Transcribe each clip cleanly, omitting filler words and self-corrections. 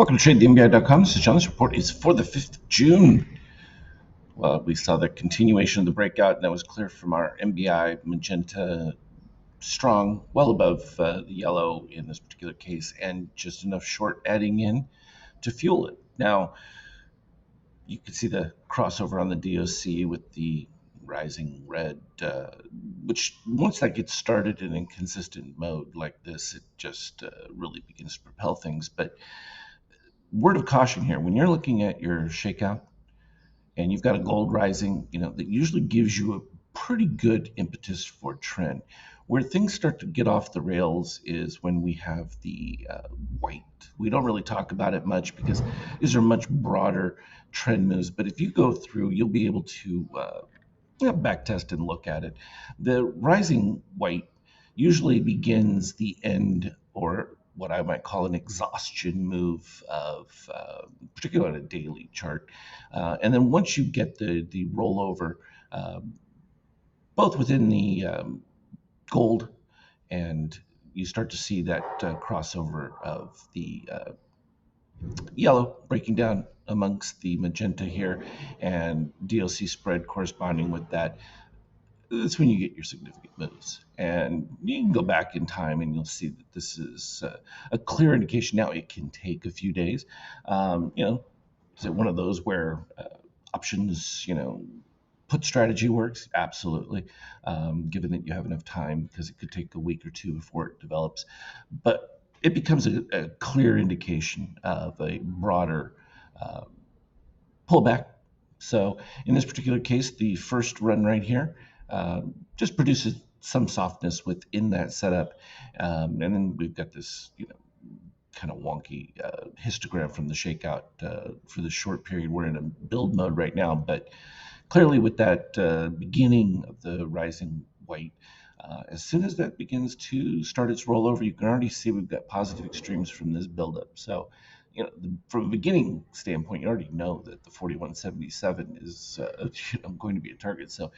Welcome to TradeTheMBI.com. This is John. This report is for the 5th of June. Well, we saw the continuation of the breakout, and that was clear from our MBI magenta strong, well above the yellow in this particular case, and just enough short adding in to fuel it. Now, you can see the crossover on the DOC with the rising red, which once that gets started in a consistent mode like this, it just really begins to propel things. But word of caution here, when you're looking at your shakeout and you've got a gold rising, that usually gives you a pretty good impetus for trend. Where things start to get off the rails is when we have the white. We don't really talk about it much because these are much broader trend moves. But if you go through, you'll be able to back test and look at it. The rising white usually begins the end, or what I might call an exhaustion move of, particularly on a daily chart. And then once you get the rollover, both within the gold, and you start to see that crossover of the yellow breaking down amongst the magenta here, and DLC spread corresponding with that. That's when you get your significant moves. And you can go back in time and you'll see that this is a clear indication. Now, it can take a few days. Is it one of those where options, put strategy works? Absolutely. Given that you have enough time, because it could take a week or two before it develops. But it becomes a clear indication of a broader pullback. So in this particular case, the first run right here just produces some softness within that setup. And then we've got this, kind of wonky histogram from the shakeout for the short period. We're in a build mode right now, but clearly with that beginning of the rising white, as soon as that begins to start its rollover, you can already see we've got positive extremes from this buildup. So, from a beginning standpoint, you already know that the 4177 is going to be a target. So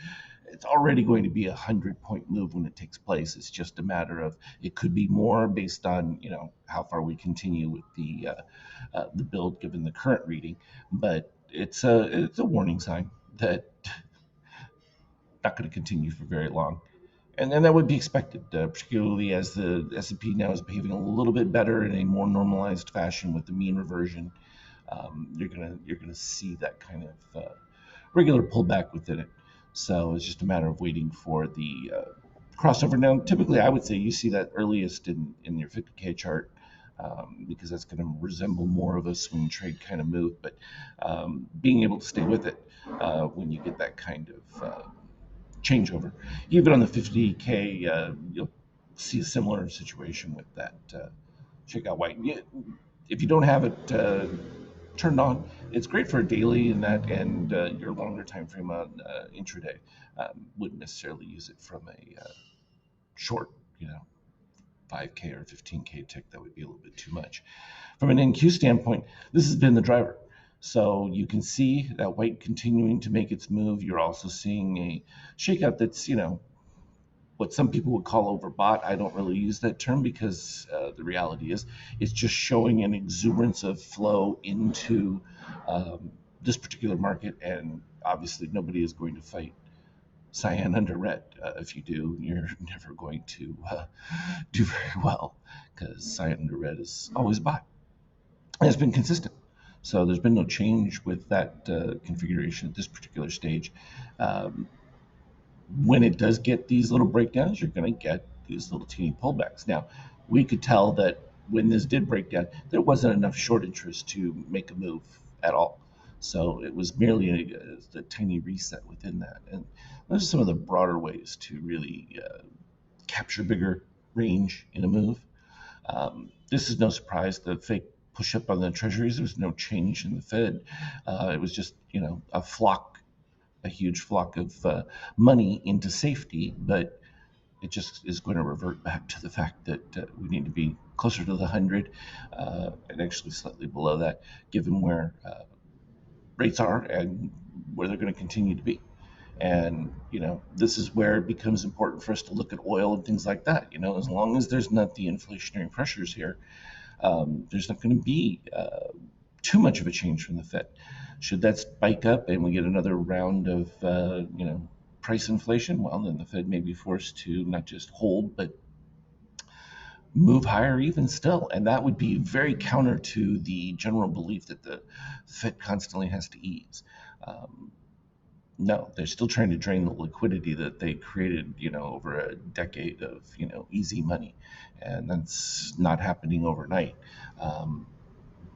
it's already going to be 100-point move when it takes place. It's just a matter of, it could be more based on how far we continue with the build given the current reading. But it's a warning sign that not going to continue for very long. And that would be expected, particularly as the S&P now is behaving a little bit better in a more normalized fashion with the mean reversion. You're gonna see that kind of regular pullback within it. So it's just a matter of waiting for the crossover. Now, typically, I would say you see that earliest in your 50K chart, because that's going to resemble more of a swing trade kind of move. But being able to stay with it when you get that kind of changeover. Even on the 50K, you'll see a similar situation with that shakeout white. If you don't have it turned on, it's great for a daily and that, and your longer time frame on intraday. Wouldn't necessarily use it from a short, 5K or 15K tick. That would be a little bit too much. From an NQ standpoint, this has been the driver. So you can see that white continuing to make its move. You're also seeing a shakeout that's, what some people would call overbought. I don't really use that term because the reality is it's just showing an exuberance of flow into this particular market. And obviously nobody is going to fight cyan under red. If you do, you're never going to do very well, because cyan under red is always bought. And it's been consistent. So there's been no change with that configuration at this particular stage. When it does get these little breakdowns, you're going to get these little teeny pullbacks. Now, we could tell that when this did break down, there wasn't enough short interest to make a move at all. So it was merely a tiny reset within that. And those are some of the broader ways to really capture bigger range in a move. This is no surprise. The fake push up on the treasuries, there was no change in the Fed. It was just, a huge flock of money into safety, but it just is going to revert back to the fact that we need to be closer to the 100 and actually slightly below that, given where rates are and where they're going to continue to be. And, this is where it becomes important for us to look at oil and things like that. As long as there's not the inflationary pressures here, there's not going to be too much of a change from the Fed. Should that spike up and we get another round of price inflation, well, then the Fed may be forced to not just hold but move higher even still. And that would be very counter to the general belief that the Fed constantly has to ease. No, they're still trying to drain the liquidity that they created, over a decade of, easy money. And that's not happening overnight.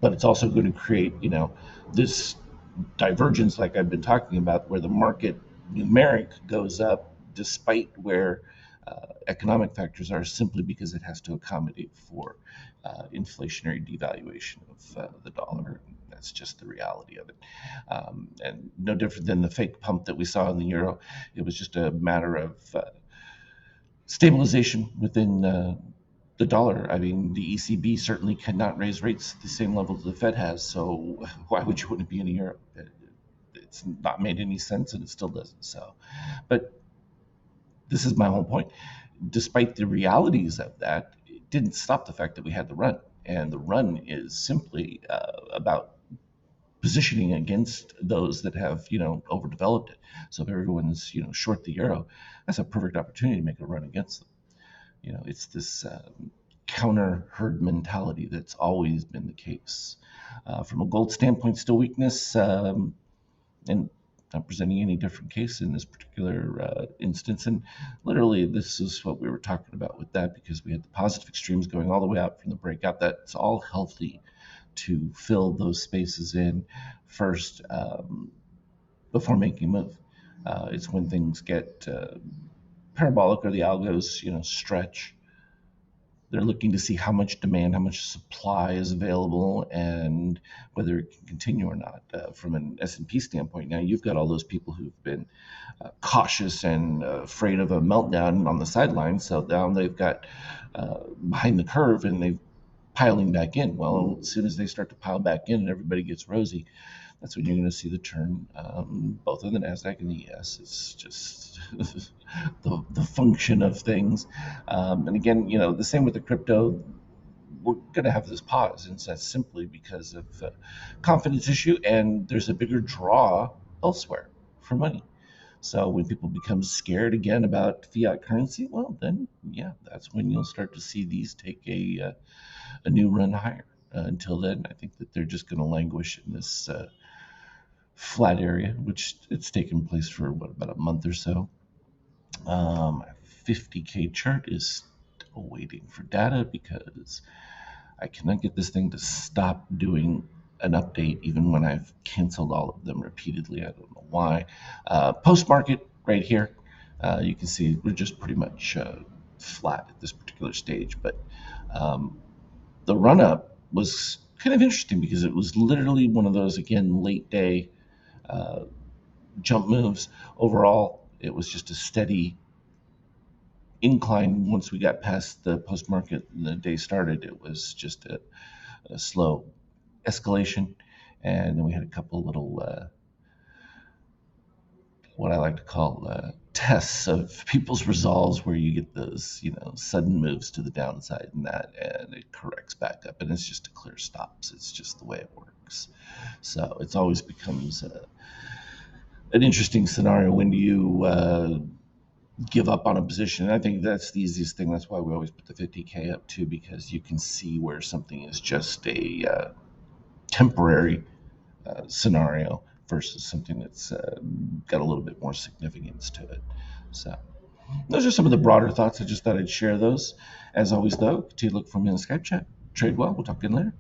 But it's also going to create, this divergence, like I've been talking about, where the market numeric goes up despite where economic factors are, simply because it has to accommodate for inflationary devaluation of the dollar. That's just the reality of it. And no different than the fake pump that we saw in the euro. It was just a matter of stabilization within the dollar. I mean, the ECB certainly cannot raise rates at the same level that the Fed has. So why would you want to be in a euro? It's not made any sense, and it still doesn't. So, but this is my whole point. Despite the realities of that, it didn't stop the fact that we had the run, and the run is simply about positioning against those that have overdeveloped it. So if everyone's short the euro, that's a perfect opportunity to make a run against them. It's this counter herd mentality that's always been the case. From a gold standpoint, still weakness, and not presenting any different case in this particular instance. And literally, this is what we were talking about with that, because we had the positive extremes going all the way out from the breakout. That's all healthy to fill those spaces in first before making a move. It's when things get parabolic, or the algos, stretch. They're looking to see how much demand, how much supply is available, and whether it can continue or not. From an S&P standpoint, now you've got all those people who've been cautious and afraid of a meltdown on the sidelines. So now they've got behind the curve, and they're piling back in. Well, as soon as they start to pile back in and everybody gets rosy, that's when you're going to see the turn, both in the NASDAQ and the ES. It's just the function of things. And again, the same with the crypto. We're going to have this pause, and that's simply because of confidence issue, and there's a bigger draw elsewhere for money. So when people become scared again about fiat currency, well, then, yeah, that's when you'll start to see these take a new run higher. Until then, I think that they're just going to languish in this flat area, which it's taken place for about a month or so. 50K chart is still waiting for data, because I cannot get this thing to stop doing an update even when I've canceled all of them repeatedly. I don't know why. Post market right here, you can see we're just pretty much flat at this particular stage. But the run up was kind of interesting, because it was literally one of those, again, late day jump moves. Overall, it was just a steady incline. Once we got past the post market and the day started, it was just a slow escalation. And then we had a couple little what I like to call tests of people's resolves, where you get those sudden moves to the downside, and it corrects back up, and it's just a clear stops. It's just the way it works. So it's always becomes an interesting scenario. When do you give up on a position? And I think that's the easiest thing. That's why we always put the 50K up too, because you can see where something is just a temporary scenario versus something that's got a little bit more significance to it. So those are some of the broader thoughts. I just thought I'd share those. As always, though, continue to look for me in the Skype chat. Trade well. We'll talk again later.